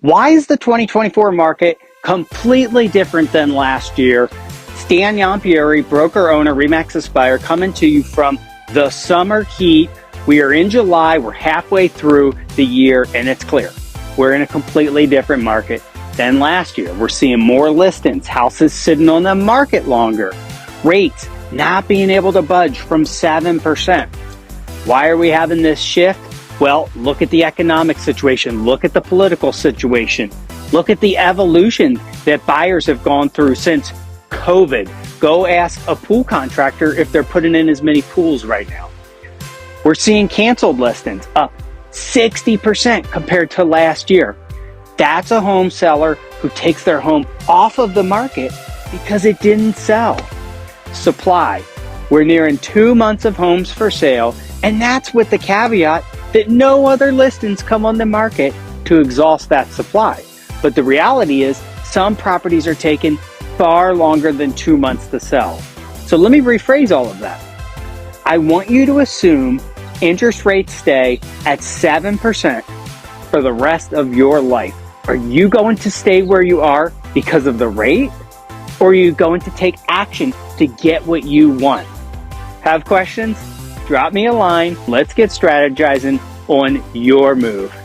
Why is the 2024 market completely different than last year? Stan Yampieri, broker owner, Remax Aspire, coming to you from the summer heat. We are in July, we're halfway through the year, and it's clear. We're in a completely different market than last year. We're seeing more listings, houses sitting on the market longer, rates not being able to budge from 7%. Why are we having this shift? Well, look at the economic situation, look at the political situation, look at the evolution that buyers have gone through since COVID. Go ask a pool contractor if they're putting in as many pools right now. We're seeing canceled listings up 60% compared to last year. That's a home seller who takes their home off of the market because it didn't sell. Supply. We're nearing 2 months of homes for sale, and that's with the caveat that no other listings come on the market to exhaust that supply. But the reality is some properties are taking far longer than 2 months to sell. So let me rephrase all of that. I want you to assume interest rates stay at 7% for the rest of your life. Are you going to stay where you are because of the rate? Or are you going to take action to get what you want? Have questions? Drop me a line. Let's get strategizing on your move.